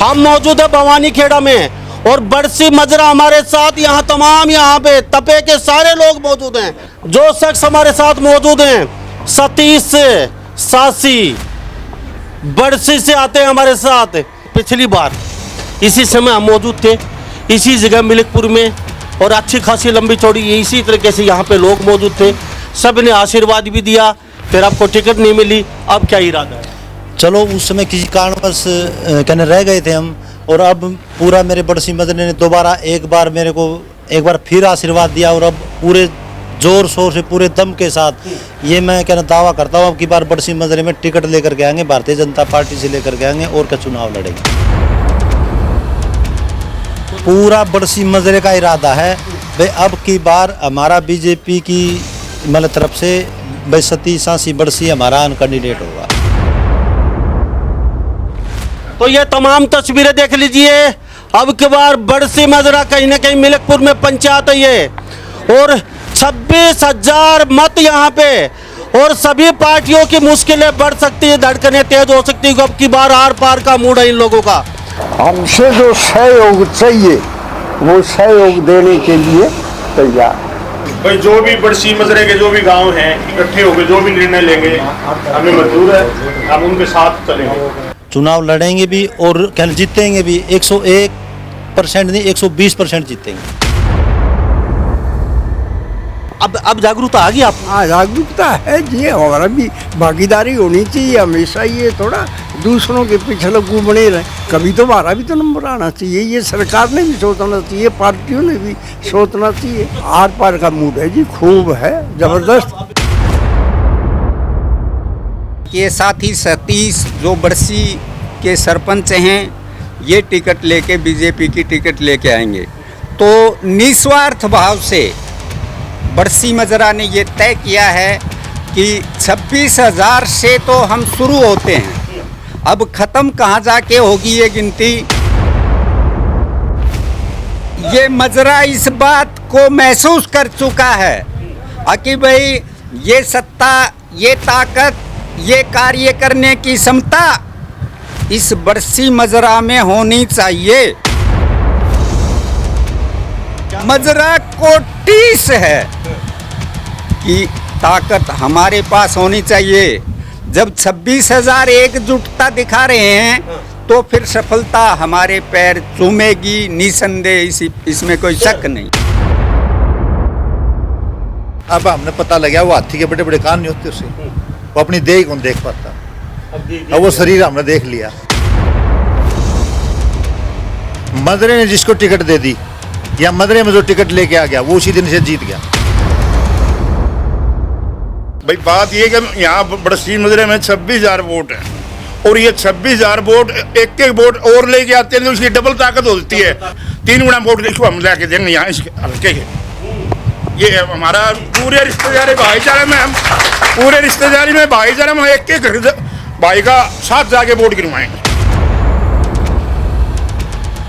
हम मौजूद है भवानी खेड़ा में और बरसी मजरा हमारे साथ यहाँ तमाम यहाँ पे तपे के सारे लोग मौजूद हैं। जो शख्स हमारे साथ मौजूद हैं सतीश से सासी बरसी से आते हैं हमारे साथ। पिछली बार इसी समय हम मौजूद थे इसी जगह मलिकपुर में और अच्छी खासी लंबी चौड़ी इसी तरीके से यहाँ पे लोग मौजूद थे। सब ने आशीर्वाद भी दिया, फिर आपको टिकट नहीं मिली, अब क्या इरादा है? चलो उस समय किसी कारणवश कहने रह गए थे हम, और अब पूरा मेरे बड़सी मजरे ने दोबारा एक बार फिर आशीर्वाद दिया और अब पूरे जोर शोर से पूरे दम के साथ ये मैं कहना दावा करता हूँ अब की बार बड़सी मजरे में टिकट लेकर के आएंगे, भारतीय जनता पार्टी से लेकर के आएंगे और का चुनाव लड़ेंगे। पूरा बड़सी मजरे का इरादा है भाई अब की बार हमारा बीजेपी की मतलब तरफ से भाई सतीश सासी बड़सी हमारा कैंडिडेट होगा। तो ये तमाम तस्वीरें देख लीजिए। अब की बार बरसी मजरा कहीं ना कहीं मलिकपुर में पंचायत है ये और 26,000 मत यहाँ पे और सभी पार्टियों की मुश्किलें बढ़ सकती है, धड़कनें तेज हो सकती है। अब की बार आर पार का मूड है इन लोगों का। हमसे जो सहयोग चाहिए वो सहयोग देने के लिए तैयार। भाई जो भी बरसी मजरे के जो भी गांव हैं इकट्ठे होकर जो भी निर्णय लेंगे हमें मंजूर है, हम उनके साथ चलेंगे। चुनाव लड़ेंगे भी और जीतेंगे भी 101% नहीं 120% जीतेंगे। अब जागरूकता आ गई आप? हाँ जागरूकता है जी, हमारा भी भागीदारी होनी चाहिए हमेशा। ये थोड़ा दूसरों के पीछे लगू बने रहे, कभी तो हमारा भी तो नंबर आना चाहिए। ये सरकार ने भी सोचना चाहिए, पार्टियों ने भी सोचना चाहिए। आर पार का मूड है जी, खूब है, जबरदस्त। ये साथी सतीश जो बरसी के सरपंच हैं ये टिकट लेके बीजेपी की टिकट लेके आएंगे। तो निस्वार्थ भाव से बरसी मजरा ने ये तय किया है कि 26,000 से तो हम शुरू होते हैं, अब ख़त्म कहाँ जाके होगी ये गिनती। ये मजरा इस बात को महसूस कर चुका है कि भाई ये सत्ता, ये ताकत, ये कार्य करने की क्षमता इस बरसी मजरा में होनी चाहिए। मजरा को टीस है कि ताकत हमारे पास होनी चाहिए। जब 26,000 एकजुटता दिखा रहे हैं तो फिर सफलता हमारे पैर चूमेगी निसंदेह, इसमें कोई शक नहीं। अब हमने पता लगा वो हाथी के बड़े बड़े कान नहीं होते उसे, वो अपनी देह कौन देख पाता, अब वो शरीर हमने देख लिया। मदरे ने जिसको टिकट दे दी या मदरे में जो टिकट लेके आ गया वो उसी दिन से जीत गया। भाई बात ये कि यहाँ बरसी मजरे में 26,000 वोट है और ये 26,000 वोट एक वोट और लेके आते हैं तो उसकी डबल ताकत होती है। 3 गुना वोट इसको हम लेके देंगे यहाँ इस हल्के के। ये हमारा पूरे रिश्तेदारी भाईचारे में, हम पूरे रिश्तेदारी में भाईचारे में एक भाई का साथ जाके वोट गिरवाएंगे।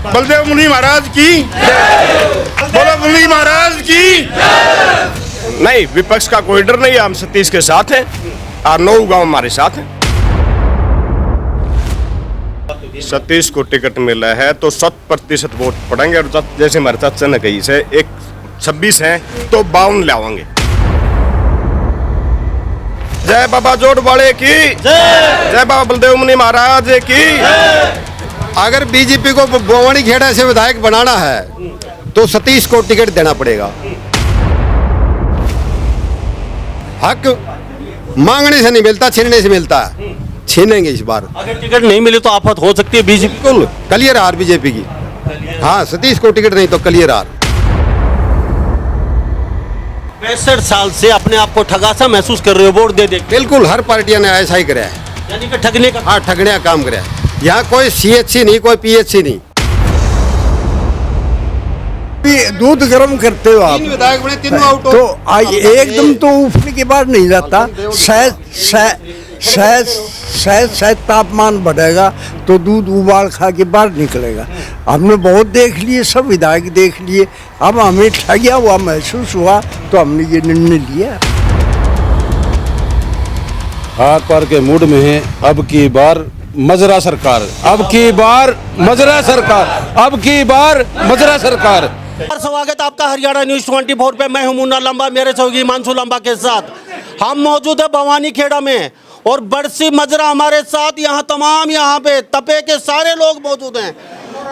बलदेव मुनि महाराज की, बोलो मुनि महाराज की। नहीं, विपक्ष का कोई डर नहीं है, हम सतीश के साथ हैं और 9 गांव हमारे साथ हैं। सतीश को टिकट मिला है तो 100% वोट पड़ेंगे और जैसे हमारे चाचा ने कही से 26 हैं तो 52 लावांगे। जय बाबा जोड़ वाले की जय बाबा बलदेव मुनि महाराज की। अगर बीजेपी को भवानी खेड़ा से विधायक बनाना है तो सतीश को टिकट देना पड़ेगा। हक मांगने से नहीं मिलता, छीनने से मिलता है। छीनेंगे इस बार। अगर टिकट नहीं मिले तो आफत हो सकती है बीजेपी को। क्लियर हार बीजेपी की। हाँ, सतीश को टिकट नहीं तो क्लियर हार। 65 साल से अपने आप को ठगा सा महसूस कर रहे हो वोट दे दे? बिल्कुल, हर पार्टियां ने ऐसा ही कराया है, यानी कि ठगने का। हाँ, ठगने का काम कराया। यहाँ कोई CHC नहीं, कोई PHC नहीं। दूध गर्म करते हो आप, विधायक बने, तीनों आउट हो। तो एकदम तो उठने के बाद नहीं जाता। शायद तापमान बढ़ेगा तो दूध उबाल खा के बाहर निकलेगा। हमने बहुत देख लिए, सब विधायक देख लिए। अब हमें ठगिया हुआ महसूस हुआ तो हमने ये निर्णय लिया। आर पार के मूड में है। अब की बार मजरा सरकार, अब की बार मजरा सरकार, अब की बार मजरा सरकार। स्वागत आपका हरियाणा न्यूज 24 पे। मैं हूं मुन्ना लंबा, मेरे सहयोगी हिमांशु लंबा के साथ हम मौजूद है भवानी खेड़ा में और बड़सी मजरा हमारे साथ। यहाँ तमाम यहाँ पे तपे के सारे लोग मौजूद हैं।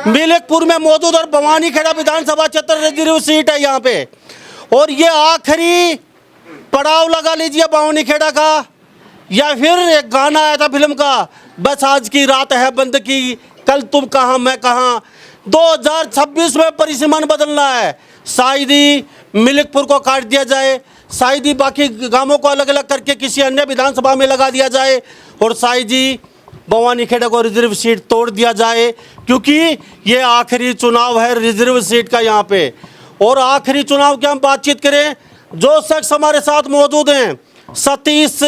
मिलकपुर में मौजूद और भवानी खेड़ा विधानसभा क्षेत्र रिजर्व सीट है यहाँ पे। और ये आखिरी पड़ाव लगा लीजिए भवानी खेड़ा का, या फिर एक गाना आया था फिल्म का, बस आज की रात है बंद की, कल तुम कहाँ मैं कहाँ। 2026 में परिसीमन बदलना है। शायद ही मिलकपुर को काट दिया जाए, शायद ही बाकी गांवों को अलग अलग करके किसी अन्य विधानसभा में लगा दिया जाए, और शायद ही भवानी खेड़ा को रिजर्व सीट तोड़ दिया जाए, क्योंकि ये आखिरी चुनाव है रिजर्व सीट का यहाँ पे। और आखिरी चुनाव की हम बातचीत करें, जो शख्स हमारे साथ मौजूद हैं सतीश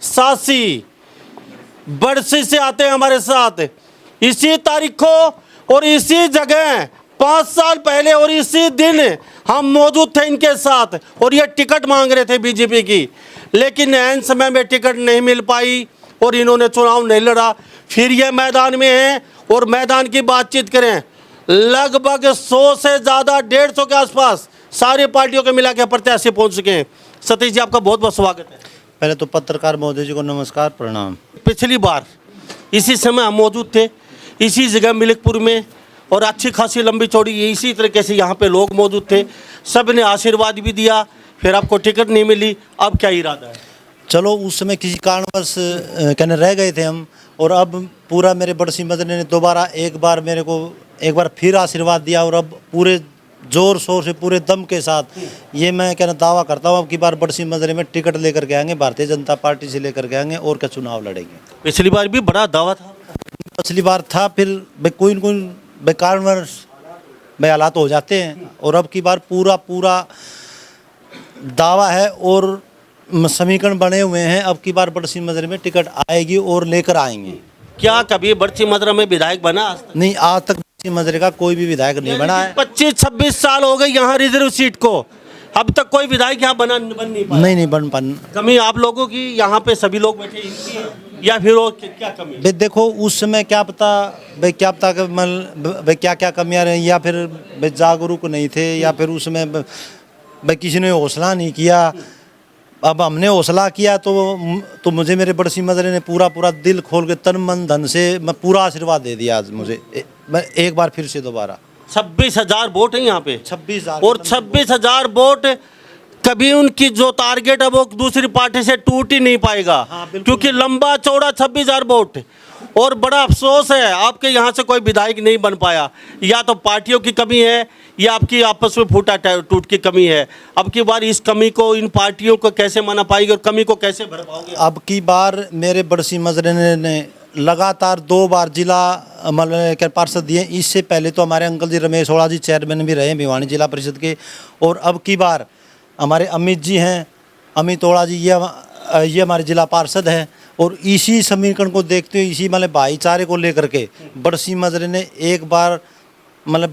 सासी बड़सी से आते हैं हमारे साथ। इसी तारीख को और इसी जगह 5 साल पहले और इसी दिन हम मौजूद थे इनके साथ, और ये टिकट मांग रहे थे बीजेपी की, लेकिन ऐन समय में टिकट नहीं मिल पाई और इन्होंने चुनाव नहीं लड़ा। फिर ये मैदान में हैं और मैदान की बातचीत करें, लगभग 100 से ज़्यादा 150 के आसपास सारी पार्टियों के मिला के प्रत्याशी पहुँच चुके हैं। सतीश जी, आपका बहुत बहुत स्वागत है। पहले तो पत्रकार महोदय जी को नमस्कार, प्रणाम। पिछली बार इसी समय हम मौजूद थे, इसी जगह मिलकपुर में, और अच्छी खासी लंबी चौड़ी इसी तरीके से यहाँ पे लोग मौजूद थे। सब ने आशीर्वाद भी दिया, फिर आपको टिकट नहीं मिली, अब क्या इरादा है? चलो, उस समय किसी कारणवश कहने रह गए थे हम, और अब पूरा मेरे बड़सी मदने ने दोबारा एक बार फिर आशीर्वाद दिया, और अब पूरे जोर शोर से पूरे दम के साथ ये मैं कहना दावा करता हूँ, अब की बार बड़सी मजरे में टिकट लेकर के आएंगे, भारतीय जनता पार्टी से लेकर के आएंगे और क्या चुनाव लड़ेंगे। पिछली बार भी बड़ा दावा था, पिछली बार था, फिर कोई कारणवश हालात हो जाते हैं, और अब की बार पूरा दावा है और समीकरण बने हुए हैं। अब की बार बड़सी मजरे में टिकट आएगी और लेकर आएंगे। क्या कभी बड़सी मजरा में विधायक बना आज तक? नहीं, आज तक बड़सी मजरे का कोई भी विधायक नहीं बना है। 25-26 साल हो गए यहाँ रिजर्व सीट को, अब तक कोई विधायक यहाँ बन नहीं पाया। नहीं बन पान। कमी आप लोगों की, यहाँ पे सभी लोग बैठे इनकी है, या फिर और क्या कमी है? भाई देखो, उस समय क्या पता क्या कमियां रही, या फिर भाई जागरूक नहीं थे, या फिर उस समय भाई किसी ने हौसला नहीं किया। अब हमने हौसला किया तो मुझे मेरे बड़सी मजरे ने पूरा दिल खोल के तन मन धन से मैं पूरा आशीर्वाद दे दिया। आज मुझे मैं एक बार फिर से दोबारा 26,000 वोट है यहाँ पे, 26,000 और 26,000 वोट कभी उनकी जो टारगेट है वो दूसरी पार्टी से टूट ही नहीं पाएगा। हाँ, क्योंकि लंबा चौड़ा 26,000 वोट, और बड़ा अफसोस है आपके यहाँ से कोई विधायक नहीं बन पाया। या तो पार्टियों की कमी है, या आपकी आपस में फूटा टूट की कमी है। अब की बार इस कमी को, इन पार्टियों को कैसे मना पाएगी और कमी को कैसे भर पाओगे? अब की बार मेरे बड़सी मजरे ने लगातार 2 बार जिला मतलब पार्षद दिए। इससे पहले तो हमारे अंकल जी रमेश ओड़ा जी चेयरमैन भी रहे भिवानी जिला परिषद के, और अब की बार हमारे अमित जी हैं, अमित ओड़ा जी, ये हमारे जिला पार्षद हैं। और इसी समीकरण को देखते हुए, इसी मतलब भाईचारे को लेकर के बड़सी मजरे ने एक बार मतलब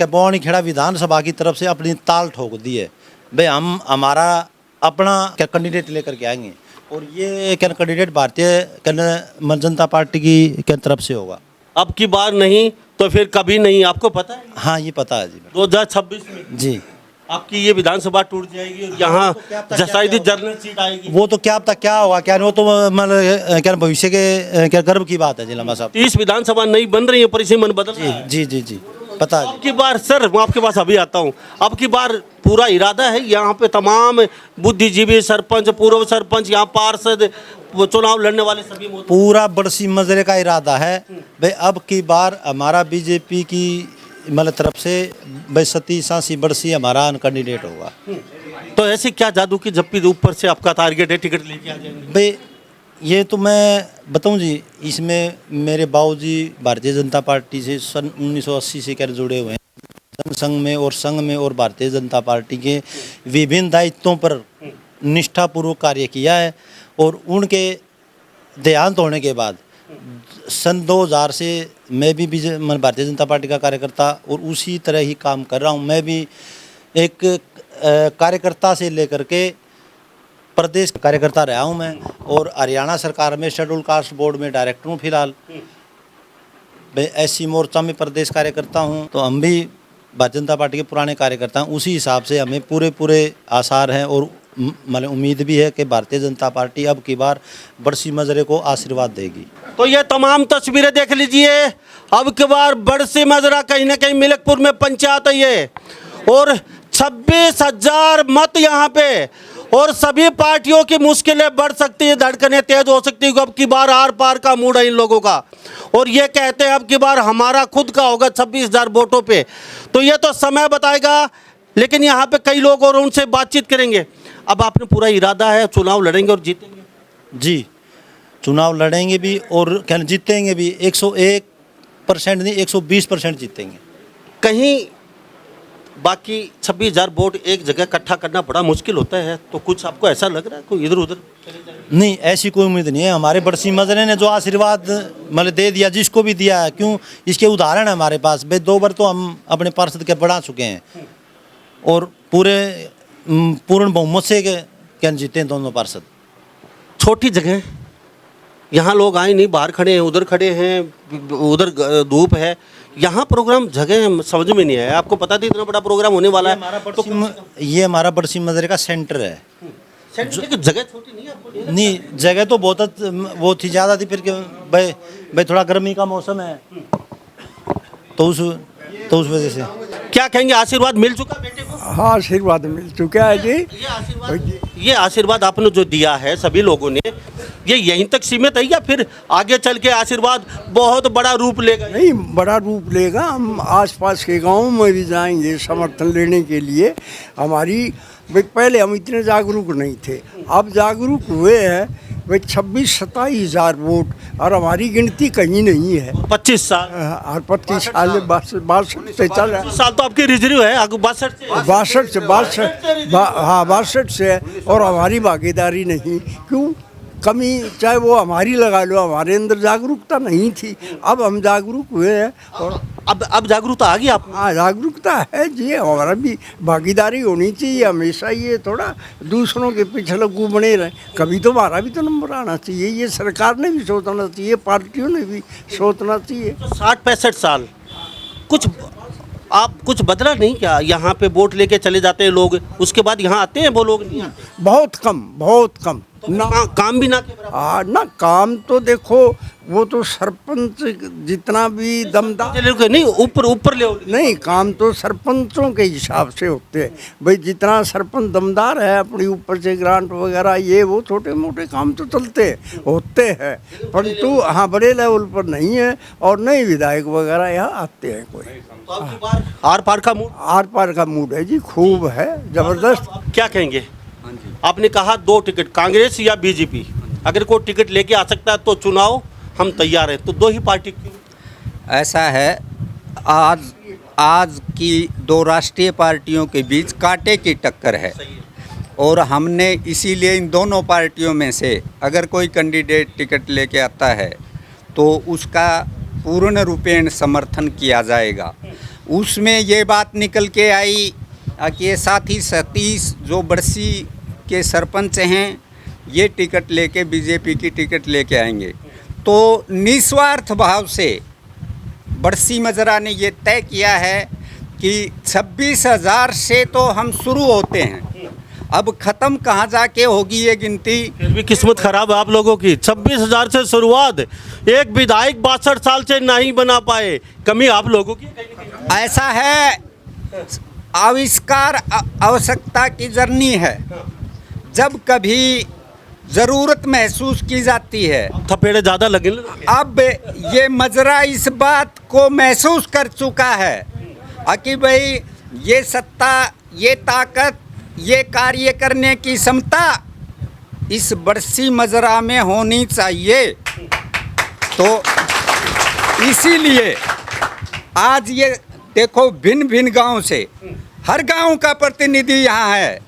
भवानी खेड़ा विधानसभा की तरफ से अपनी ताल ठोक दी है। भाई हम हमारा अपना क्या कैंडिडेट लेकर के आएंगे, और ये क्या कैंडिडेट भारतीय जनता पार्टी की तरफ से होगा। अब की बार नहीं तो फिर कभी नहीं, आपको पता है? हाँ, ये पता है जी। 2026 में जी आपकी ये विधानसभा टूट जाएगी और यहाँ शायद जनरल सीट आएगी। वो तो क्या पता क्या होगा, क्या नहीं, वो तो मतलब क्या भविष्य के क्या गर्व की बात है जी लम्बा साहब। 30 विधानसभा नहीं बन रही है, परिसीमन बदल रहा है। जी पता है। अब की बार सर, मैं आपके पास अभी आता हूँ, अब की बार पूरा इरादा है यहाँ पे तमाम बुद्धिजीवी, सरपंच, पूर्व सरपंच, यहाँ पार्षद, चुनाव लड़ने वाले सभी मौजूद। पूरा बड़सी मजरे का इरादा है भाई, अब की बार हमारा बीजेपी की मतलब तरफ से भाई सतीश सासी बड़सी हमारा कैंडिडेट होगा। तो ऐसे क्या जादू की झप्पी ऊपर से आपका टारगेट है टिकट लेके आ जाएंगे? भाई ये तो मैं बताऊं जी, इसमें मेरे बाबूजी भारतीय जनता पार्टी से सन 1980 से कर जुड़े हुए हैं, जनसंघ में और संघ में, और भारतीय जनता पार्टी के विभिन्न दायित्वों पर निष्ठापूर्वक कार्य किया है। और उनके देहांत होने के बाद सन 2000 से मैं भी भारतीय जनता पार्टी का कार्यकर्ता, और उसी तरह ही काम कर रहा हूँ। मैं भी एक कार्यकर्ता से लेकर के प्रदेश कार्यकर्ता रहा हूँ मैं, और हरियाणा सरकार में शेड्यूल कास्ट बोर्ड में डायरेक्टर हूँ फिलहाल। मैं एससी मोर्चा में प्रदेश कार्यकर्ता हूँ। तो हम भी भारतीय जनता पार्टी के पुराने कार्यकर्ता हैं, उसी हिसाब से हमें पूरे आसार हैं और मतलब उम्मीद भी है कि भारतीय जनता पार्टी अब की बार बड़सी मजरे को आशीर्वाद देगी। तो ये तमाम तस्वीरें देख लीजिए। अब की बार बड़सी मजरा कहीं ना कहीं मिलकपुर में पंचायत है ये, और 26,000 मत यहाँ पे, और सभी पार्टियों की मुश्किलें बढ़ सकती है, धड़कनें तेज हो सकती है। अब की बार आर पार का मूड है इन लोगों का, और ये कहते हैं अब की बार हमारा खुद का होगा 26,000 वोटों पे। तो ये तो समय बताएगा, लेकिन यहाँ पे कई लोग और उनसे बातचीत करेंगे। अब आपने पूरा इरादा है चुनाव लड़ेंगे और जीतेंगे? जी, चुनाव लड़ेंगे भी और क्या जीतेंगे भी। 101% नहीं 120% जीतेंगे। कहीं बाकी 26,000 वोट एक जगह इकट्ठा करना बड़ा मुश्किल होता है, तो कुछ आपको ऐसा लग रहा है कोई इधर उधर? नहीं, ऐसी कोई उम्मीद नहीं है। हमारे बड़सी मजरे ने जो आशीर्वाद मतलब दे दिया, जिसको भी दिया है, क्यों इसके उदाहरण है हमारे पास। भाई 2 बार तो हम अपने पार्षद के बढ़ा चुके हैं, और पूर्ण बहुमत से क्या जीते हैं दोनों पार्षद। छोटी जगह, यहाँ लोग आए नहीं, बाहर खड़े हैं, उधर खड़े हैं, उधर धूप है, यहाँ प्रोग्राम जगह समझ में नहीं आया। आपको पता था इतना बड़ा प्रोग्राम होने वाला है? ये हमारा बड़सी मजरे का सेंटर है। लेकिन जगह छोटी नहीं है आपको? नहीं, जगह तो बहुत ही ज़्यादा थी। फिर भाई थोड़ा गर्मी का मौसम है, तो उस वजह से। क्या कहेंगे, आशीर्वाद मिल चुका बेटे को? हाँ, आशीर्वाद मिल चुका है जी। ये आशीर्वाद आपने जो दिया है सभी लोगों ने, ये यहीं तक सीमित है या फिर आगे चल के आशीर्वाद बहुत बड़ा रूप लेगा? नहीं, बड़ा रूप लेगा। हम आसपास के गांवों में भी जाएंगे समर्थन लेने के लिए। हमारी पहले हम इतने जागरूक नहीं थे, अब जागरूक हुए हैं। भाई 26-27 वोट, और हमारी गिनती कहीं नहीं है। 25 साल और 25 साल 62 से चल रहा है। साल तो आपकी रिजर्व है, आगे 62 से 62 से, और हमारी भागीदारी नहीं। क्यों? कमी चाहे वो हमारी लगा लो, हमारे अंदर जागरूकता नहीं थी। अब हम जागरूक हुए हैं, और अब जागरूकता आ गई आप? हाँ, जागरूकता है जी। हमारा भी भागीदारी होनी चाहिए हमेशा। ये थोड़ा दूसरों के पीछे लगू बने रहे, कभी तो हमारा भी तो नंबर आना चाहिए। ये सरकार ने भी सोचना चाहिए, पार्टियों ने भी सोचना चाहिए। तो 60-65 साल कुछ बदला नहीं क्या? यहाँ पे वोट लेके चले जाते हैं लोग, उसके बाद यहाँ आते हैं वो लोग नहीं आते? बहुत कम ना काम भी ना के बराबर। ना काम तो देखो, वो तो सरपंच जितना भी दमदार नहीं, ऊपर ले नहीं, काम तो सरपंचों के हिसाब से होते हैं। भाई जितना सरपंच दमदार है, अपनी ऊपर से ग्रांट वगैरह ये वो छोटे मोटे काम तो चलते होते हैं, परंतु हाँ बड़े लेवल पर नहीं है। और नए विधायक वगैरह यहाँ आते हैं कोई। आर पार का मूड है जी, खूब है, जबरदस्त। क्या कहेंगे? आपने कहा 2 टिकट, कांग्रेस या बीजेपी, अगर कोई टिकट लेके आ सकता है तो चुनाव हम तैयार हैं, तो 2 ही पार्टी क्यों? ऐसा है, आज की 2 राष्ट्रीय पार्टियों के बीच कांटे की टक्कर है, और हमने इसीलिए इन दोनों पार्टियों में से अगर कोई कैंडिडेट टिकट लेके आता है तो उसका पूर्ण रूपेण समर्थन किया जाएगा। उसमें ये बात निकल के आई कि ये साथी सतीश जो बड़सी के सरपंच हैं, ये टिकट लेके बीजेपी की टिकट लेके आएंगे। तो निस्वार्थ भाव से बड़सी मजरा ने ये तय किया है कि 26,000 से तो हम शुरू होते हैं, अब ख़त्म कहाँ जाके होगी ये गिनती। फिर भी किस्मत खराब है आप लोगों की। 26,000 से शुरुआत, एक विधायक 62 साल से नहीं बना पाए, कमी आप लोगों की। ऐसा है, आविष्कार आवश्यकता की जर्नी है। जब कभी ज़रूरत महसूस की जाती है, थपेड़े ज़्यादा लगे। अब ये मजरा इस बात को महसूस कर चुका है कि भाई ये सत्ता, ये ताकत, ये कार्य करने की क्षमता इस बड़सी मजरा में होनी चाहिए। तो इसीलिए आज ये देखो, भिन्न भिन्न गांव से हर गांव का प्रतिनिधि यहाँ है।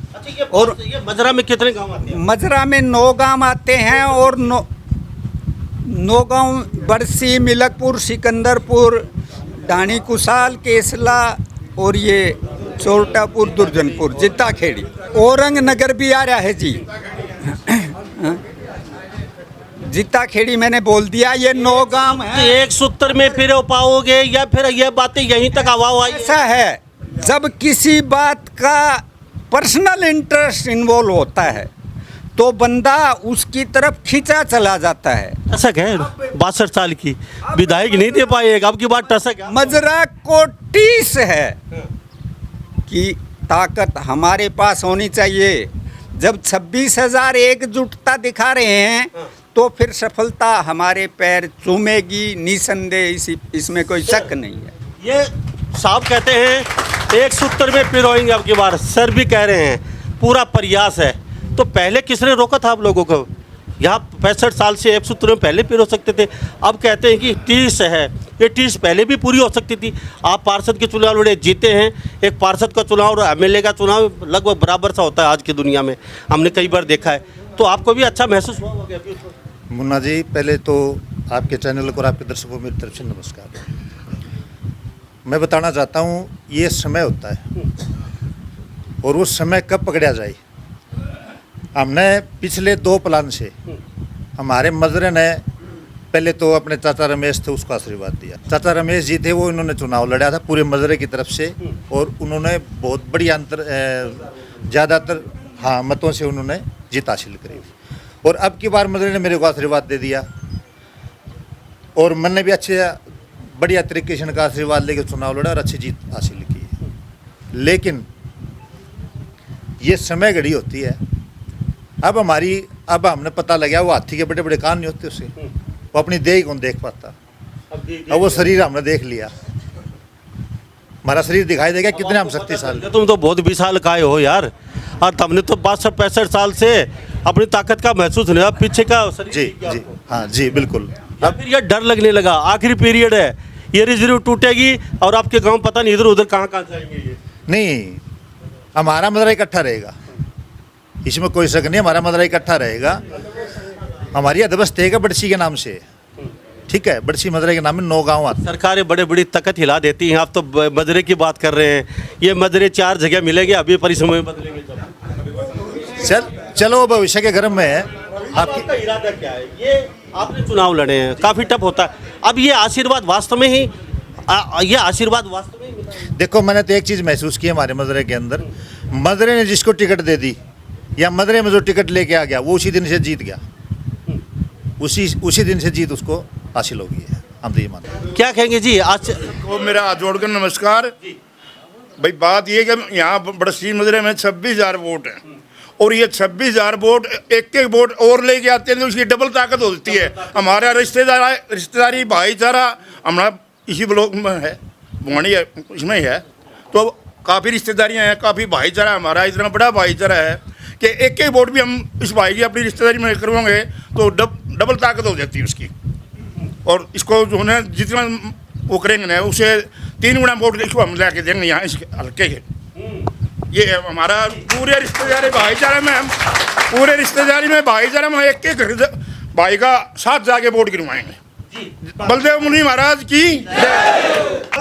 और ये मजरा में कितने गांव आते हैं? मजरा में 9 गांव आते हैं, और 9 गांव बड़सी, मिलकपुर, सिकंदरपुर, ढाणी कुशाल, केसला, और ये चोरटापुर, दुर्जनपुर, जिद्दा खेड़ी, औरंग नगर भी आ रहा है जी। जीता खेड़ी मैंने बोल दिया, ये 9 गांव तो है। एक सूत्र में फिर हो पाओगे या फिर ये बातें यहीं तक हवा हुआ ऐसा है, जब किसी बात का पर्सनल इंटरेस्ट इन्वॉल्व होता है तो बंदा उसकी तरफ खींचा चला जाता है। टसक है 62 साल की विधायक नहीं दे पाए, अब की बात टसक है। मजरा को टीस है कि ताकत हमारे पास होनी चाहिए। जब 26,000 एकजुटता दिखा रहे हैं तो फिर सफलता हमारे पैर चूमेगी, निसंदेह, इसमें कोई शक नहीं है। ये साहब कहते हैं एक सूत्र में पिरोएंगे अब की बार, सर भी कह रहे हैं पूरा प्रयास है। तो पहले किसने रोका था आप लोगों को? यहाँ 65 साल से एक सूत्र में पहले पिरो सकते थे, अब कहते हैं कि 30 है, ये 30 पहले भी पूरी हो सकती थी। आप पार्षद के चुनाव लड़े, जीते हैं। एक पार्षद का चुनाव और एमएलए का चुनाव लगभग बराबर सा होता है आज की दुनिया में, हमने कई बार देखा है। तो आपको भी अच्छा महसूस हुआ होगा? मुन्ना जी, पहले तो आपके चैनल को और आपके दर्शकों को मेरी तरफ से नमस्कार। मैं बताना चाहता हूँ, ये समय होता है और वो समय कब पकड़ा जाए। हमने पिछले 2 प्लान से हमारे मजरे ने पहले तो अपने चाचा रमेश थे उसको आशीर्वाद दिया। चाचा रमेश जी थे, वो इन्होंने चुनाव लड़ा था पूरे मजरे की तरफ से और उन्होंने बहुत बड़ी ज़्यादातर मतों से उन्होंने जीत हासिल करी। और अब की बार मजरे ने मेरे को आशीर्वाद दे दिया और मैंने भी अच्छे बढ़िया तरीके से इनका आशीर्वाद लेकर चुनाव लड़ा और अच्छी जीत हासिल की। लेकिन ये समय घड़ी होती है। अब हमने पता लगा वो हाथी के बड़े बड़े कान नहीं होते, उससे वो अपनी देह कौन देख पाता। अब वो शरीर हमने देख लिया, हमारा शरीर दिखाई देगा कितने हम शक्तिशाली। तुम तो बहुत विशाल काय हो यार, और तुमने तो 65 साल से अपनी ताकत का महसूस नहीं, अब पीछे का जी जी हाँ जी बिल्कुल। अब फिर ये डर लगने लगा, आखिरी पीरियड है, ये रिजर्व टूटेगी और आपके गांव पता नहीं इधर उधर कहाँ जाएंगे ये। नहीं, हमारा मदरा इकट्ठा रहेगा, इसमें कोई शक नहीं, हमारा मदरा इकट्ठा रहेगा। हमारी अदबस्त है बड़सी के नाम से, ठीक है, बड़सी मदरे के नाम में 9 गाँव आते। सरकारें बड़े बड़ी ताकत हिला देती हैं। आप तो मदरे की बात कर रहे हैं, ये मदरे 4 जगह मिलेंगे, अभी परिसमय में बदलेंगे। चलो भविष्य के गर्म में है। आपका इरादा क्या है? ये आपने चुनाव लड़े हैं, काफ़ी टफ होता है। अब ये आशीर्वाद वास्तव में ही देखो, मैंने तो एक चीज़ महसूस की हमारे मदरे के अंदर, मदरे ने जिसको टिकट दे दी या मदरे में जो टिकट लेके आ गया वो उसी दिन से जीत गया, उसी दिन से जीत उसको हासिल हो गई है। हम तो ये मानते हैं। क्या कहेंगे जी? आज वो मेरा हाथ जोड़कर नमस्कार। भाई बात ये कि यहाँ बड़सी मजरे में 26,000 वोट हैं और ये 26,000 वोट एक वोट और लेके आते हैं तो उसकी डबल ताकत होती है। हमारा रिश्तेदारी भाईचारा हमारा इसी ब्लॉक में है, भवानी है, इसमें है, तो काफ़ी रिश्तेदारियाँ हैं, काफ़ी भाईचारा हमारा इतना बड़ा भाईचारा है कि एक वोट भी हम इस भाई की अपनी रिश्तेदारी में करवाएंगे तो डबल ताकत हो जाती है उसकी। और इसको जो है जितना वो करेंगे ना उसे 3 गुना वोट इसको हम ला के देंगे यहाँ इस हल्के के। ये है हमारा पूरे रिश्तेदारी भाईचारा में, हम पूरे रिश्तेदारी में भाईचारा में एक भाई का साथ जाके वोट गिरवाएंगे। बलदेव मुनि महाराज की,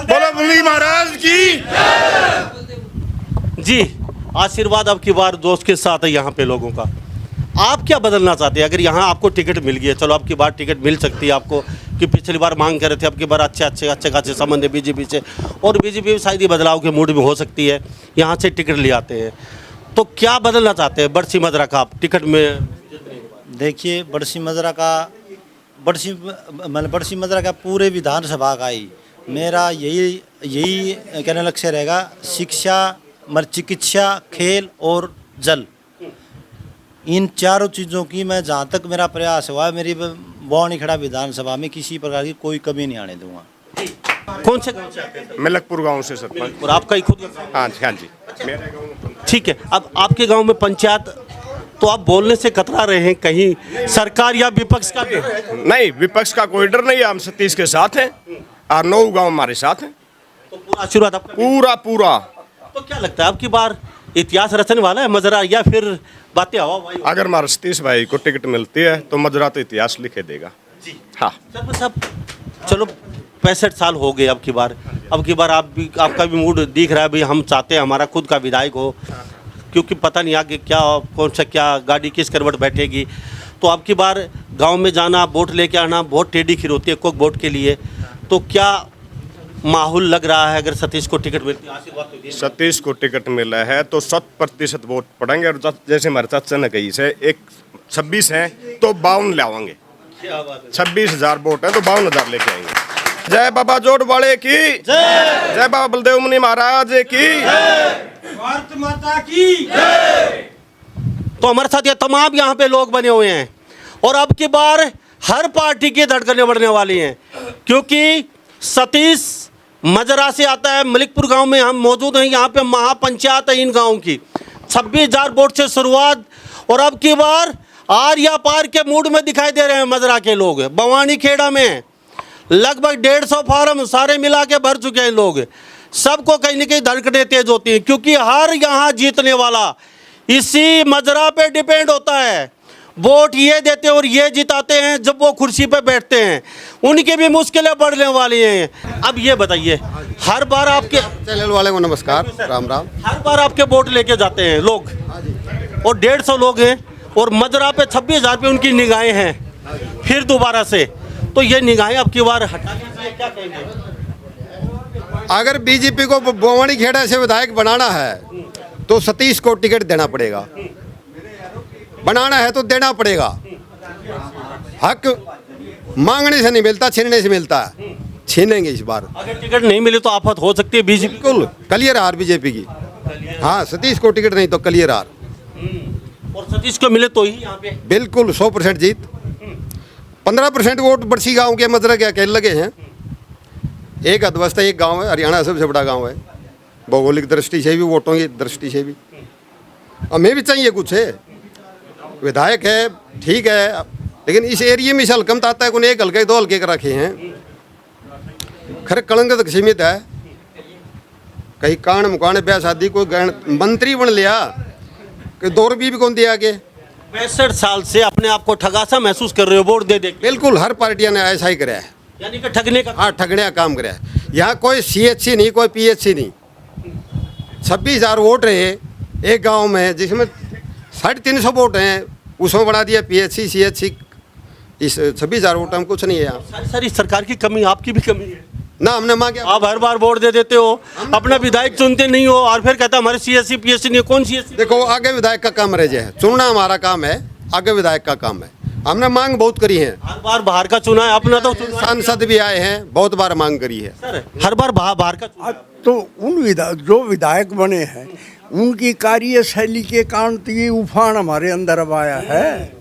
बोलो मुनि महाराज की जी। आशीर्वाद अब की बार दोस्त के साथ है यहाँ पे लोगों का। आप क्या बदलना चाहते हैं? अगर यहाँ आपको टिकट मिल गई है, चलो अब की बार टिकट मिल सकती है आपको, कि पिछली बार मांग कर रहे थे, अब की बार अच्छे खासे संबंध है बीजेपी से, और बीजेपी भी शायद ही बदलाव के मूड में हो सकती है, यहाँ से टिकट ले आते हैं, तो क्या बदलना चाहते हैं बड़सी मजरा का आप टिकट में? देखिए, बड़सी मजरा का पूरे विधानसभा का ही मेरा यही कहने लक्ष्य रहेगा, शिक्षा, चिकित्सा, खेल और जल, इन चारों चीज़ों की मैं जहाँ तक मेरा प्रयास हुआ है, मेरी बौनी खड़ा विधानसभा में किसी प्रकार की कोई कमी नहीं आने दूंगा। कौन से गाँव से आते हैं? मलकपुर गांव से सरपंच। और आपका ही खुद का? हाँ जी, हाँ जी, मेरे गांव में। ठीक है, अब आपके गांव में पंचायत, तो आप बोलने से कतरा रहे हैं कहीं सरकार या विपक्ष का? नहीं, विपक्ष का कोई डर नहीं है, हम सतीश के साथ हैं और 9 गांव हमारे साथ हैं। तो पूरा आशीर्वाद आपका? पूरा। तो क्या लगता है अब की बार इतिहास रचने वाला है मजरा, या फिर बातें हवा भाई? अगर हमारे सतीश भाई को टिकट मिलती है तो मजरा तो इतिहास लिखे देगा जी। हाँ सब चलो 65 साल हो गए अब की बार आपका भी मूड दिख रहा है भाई, हम चाहते हैं हमारा खुद का विधायक हो, क्योंकि पता नहीं आगे क्या कौन सा क्या गाड़ी किस करवट बैठेगी। तो अब की बार गांव में जाना, वोट लेके आना बहुत टेढ़ी खीर होती है कोक वोट के लिए। तो क्या माहौल लग रहा है अगर सतीश को टिकट मिलती है? आशीर्वाद तो दिए। सतीश को टिकट मिला है तो 100% वोट पड़ेंगे। और जैसे हमारे चाचा ने कही से 26 हैं तो 52 लावांगे। 26,000 वोट है तो 52,000 लेके आएंगे। जय बाबा जोड़ वाले की जय, जय बाबा बलदेव मुनि महाराज की भारत माता की जय। तो हमारे साथ ये तमाम यहाँ पे लोग बने हुए हैं और अब की बार हर पार्टी की धड़कनें बढ़ने वाली हैं, क्योंकि सतीश मजरा से आता है। मलिकपुर गांव में हम मौजूद हैं। यहाँ पे महापंचायत है इन गाँव की। 26,000 वोट से शुरुआत और अब की बार आर या पार के मूड में दिखाई दे रहे हैं मजरा के लोग। बवानी खेड़ा में लगभग 150 फार्म सारे मिला के भर चुके हैं लोग। सबको कहीं ना कहीं धड़कनें तेज होती हैं, क्योंकि हर यहाँ जीतने वाला इसी मजरा पे डिपेंड होता है। वोट ये देते और ये जिताते हैं, जब वो कुर्सी पे बैठते हैं उनकी भी मुश्किलें बढ़ने वाली हैं। अब ये बताइए, हर बार आपके चैनल वाले को नमस्कार, राम राम। हर बार आपके वोट लेके जाते हैं लोग और 150 लोग हैं और मजरा पे 26,000 पे उनकी निगाहें हैं फिर दोबारा से। तो ये निगाहें अब की बार हटा दीजिए, क्या कहेंगे? अगर बीजेपी को बवानी खेड़ा से विधायक बनाना है तो सतीश को टिकट देना पड़ेगा। बनाना है तो देना पड़ेगा। हक मांगने से नहीं मिलता, छीनने से मिलता है। छीनेंगे इस बार। अगर टिकट नहीं मिले तो आफत हो सकती है बीजेपी। बिल्कुल क्लियर हार बीजेपी की। हाँ, सतीश को टिकट नहीं तो क्लियर हार। और सतीश को मिले तो ही यहाँ पे बिल्कुल 100% जीत। 15% वोट बरसी गांव के मजरा के अकेले लगे हैं। एक अध्यवस्था एक गांव है, हरियाणा सबसे बड़ा गांव है, भौगोलिक दृष्टि से भी, वोटों की दृष्टि से भी। हमें भी चाहिए कुछ है, विधायक है ठीक है, लेकिन इस एरिया में इस हल्का में आता है कौन, एक हल्के 2 हल्के रखे हैं। खैर कलंक तक सीमित है। कहीं कान मुकान ब्याह शादी कोई मंत्री बन लिया, कोई 2 रुपये भी कौन दिया आगे। 65 साल से अपने आप को ठगासा महसूस कर रहे हो वोट दे दे के। बिल्कुल हर पार्टियां ने ऐसा ही कराया है। यानी कि ठगने का। हाँ, ठगने का काम कराया है। यहाँ कोई CHC नहीं, कोई PHC नहीं। 26,000 वोट रहे एक गांव में, जिसमें 350 वोट हैं, उसमें बढ़ा दिया PHC CHC। इस 26,000 वोट में कुछ नहीं है यहाँ। सारी सरकार की कमी, आपकी भी कमी है ना। हमने मांगे, आप हर बार वोट दे देते हो, अपना विधायक चुनते नहीं हो और फिर कहता हमारे CSC PSC नहीं। कौन CSC? देखो आगे विधायक का काम रह जाए, चुनना हमारा काम है, आगे विधायक का काम है। हमने मांग बहुत करी है। हर बार बाहर का चुना है, अपना तो सांसद भी आए हैं, बहुत बार मांग करी है। सर हर बार बाहर का चुना। तो उन जो विधायक बने हैं उनकी कार्यशैली के कारण तो ये उफान हमारे अंदर अब आया है।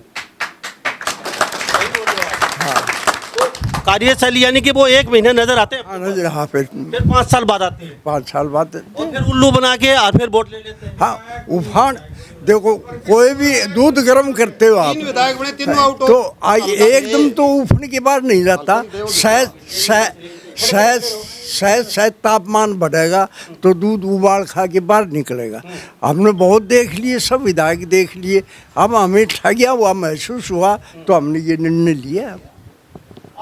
कार्यशैली यानी कि वो 1 महीने नजर आते हैं, हाँ, फिर 5 साल बाद आते हैं 5 साल बाद। और फिर उल्लू बना के और फिर वोट ले लेते हैं। हाँ, उफान देखो, कोई भी दूध गर्म करते हो आप विधायक बने, तीनों आउट हो। तो एकदम तो उफने के बाद नहीं जाता। शायद तापमान बढ़ेगा तो दूध उबाल खा के बाहर निकलेगा। हमने बहुत देख लिए, सब विधायक देख लिए। अब हमें ठगिया हुआ महसूस हुआ तो हमने ये निर्णय लिया।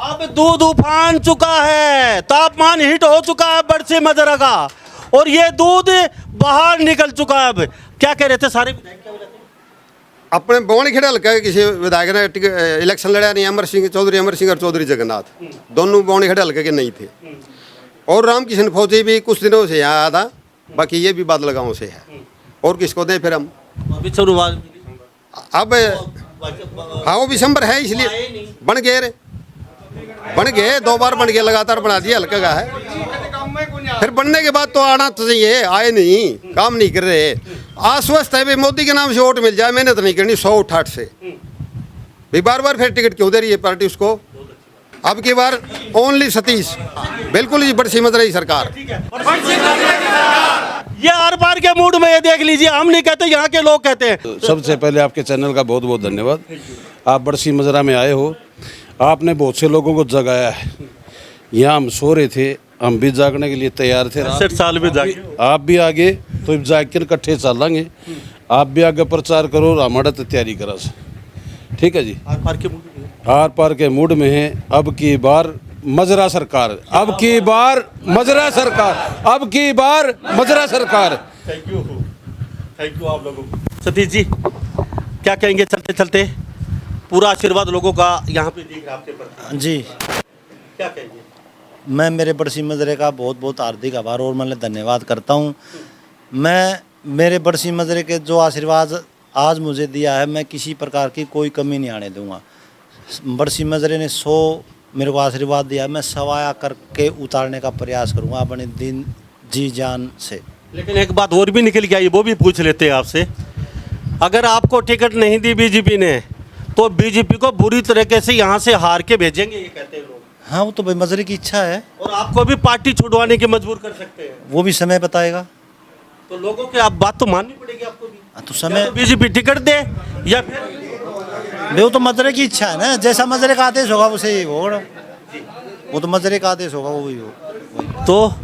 अब दूध उफान चुका है, तापमान हिट हो चुका है बरसी मजरा का और ये दूध बाहर निकल चुका है। अब क्या कह रहे थे सारे विधायक, क्या बोले थे? अपने बवानी खेड़ा हल्का किसी विधायक ने इलेक्शन लड़ा नहीं। अमर सिंह चौधरी और चौधरी जगन्नाथ दोनों बवानी खेड़ा हल्के के नहीं थे। और रामकिशन फौजी भी कुछ दिनों से यहाँ आया था, बाकी ये भी बादल गाँव से है। और किसको दें फिर हम? अब हाँ, वो दिसंबर है इसलिए बन गए 2 बार बन गए, लगातार बना दिया, हल्का का है। फिर बनने के बाद तो आना तो चाहिए, आए नहीं, काम नहीं कर रहे। आश्वस्त है भाई मोदी के नाम से वोट मिल जाए, मेहनत नहीं करनी 168 से भाई। बार फिर टिकट क्यों दे रही है पार्टी उसको? अब की बार ओनली सतीश, बिल्कुल ही बरसी मत रही सरकार। ये आर पार के मूड में, ये देख लीजिए, हम नहीं कहते, यहाँ के लोग कहते हैं। सबसे पहले आपके चैनल का बहुत बहुत धन्यवाद। आप बरसी मजरा में आए हो, आपने बहुत से लोगों को जगाया है। यहाँ हम सो रहे थे, हम भी जागने के लिए तैयार थे। 60 साल में जागे, आप भी आगे तो जाग के इकट्ठे चलेंगे। आप भी आगे प्रचार करो, हमारा तो तैयारी करा से। ठीक है जी। आर पार के मूड में है। अब की बार मजरा सरकार, अब की बार मजरा सरकार, अब की बार मजरा सरकार। थैंक यू आप लोगों को। सतीश जी क्या कहेंगे चलते चलते? पूरा आशीर्वाद लोगों का यहाँ पे दिख रहा है आपके प्रति, जी, क्या कहेंगे? मैं मेरे बड़सी मजरे का बहुत बहुत हार्दिक आभार और मैं धन्यवाद करता हूँ। मैं मेरे बड़सी मजरे के जो आशीर्वाद आज मुझे दिया है, मैं किसी प्रकार की कोई कमी नहीं आने दूंगा। बड़सी मजरे ने 100 मेरे को आशीर्वाद दिया, मैं सवाया करके उतारने का प्रयास करूँगा अपने दिन जी जान से। लेकिन एक बात और भी निकल के आई, वो भी पूछ लेते हैं आपसे। अगर आपको टिकट नहीं दी बीजेपी ने तो बीजेपी को बुरी तरीके से यहाँ से हार के भेजेंगे, ये कहते हैं लोग। हाँ, वो तो भाई मजरे की इच्छा है, और आपको भी पार्टी छुड़वाने की मजबूर कर सकते हैं। वो भी समय बताएगा। तो लोगों की आप बात तो माननी पड़ेगी आपको भी। तो समय बीजेपी टिकट दे या फिर वो तो मजरे की इच्छा है ना, जैसा मजरे का आदेश होगा उसे ही होगा। वो तो मजरे का आदेश होगा, वो ही हो। तो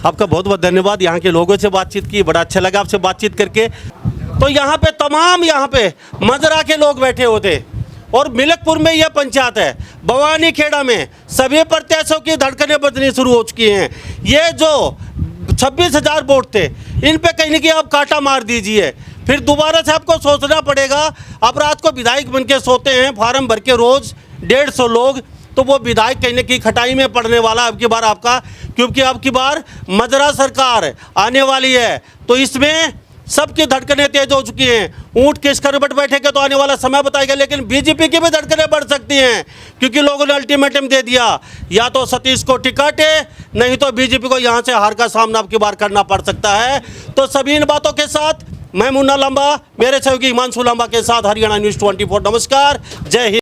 आपका बहुत बहुत धन्यवाद। यहाँ के लोगों से बातचीत की, बड़ा अच्छा लगा आपसे बातचीत करके। तो यहाँ पे तमाम यहाँ पे मजरा के लोग बैठे होते और मिलकपुर में यह पंचायत है, भवानी खेड़ा में सभी प्रत्याशियों की धड़कनें बजनी शुरू हो चुकी हैं। ये जो 26,000 वोट थे, इन पे कहीं ना कहीं आप कांटा मार दीजिए, फिर दोबारा से आपको सोचना पड़ेगा। अब रात को विधायक बन के सोते हैं फार्म भर के रोज 150 लोग, तो वो विधायक कहीं ना कहीं खटाई में पड़ने वाला अब की बार आपका, क्योंकि अब की बार मजरा सरकार आने वाली है। तो इसमें सबकी धड़कनें तेज हो चुकी हैं। ऊंट किस करवट बैठेगा तो आने वाला समय बताएगा, लेकिन बीजेपी की भी धड़कनें बढ़ सकती हैं, क्योंकि लोगों ने अल्टीमेटम दे दिया, या तो सतीश को टिकट है, नहीं तो बीजेपी को यहां से हार का सामना अब की बार करना पड़ सकता है। तो सभी इन बातों के साथ मैं मुन्ना लांबा, मेरे सहयोगी हिमांशु लांबा के साथ हरियाणा न्यूज़ 24। नमस्कार, जय हिंद।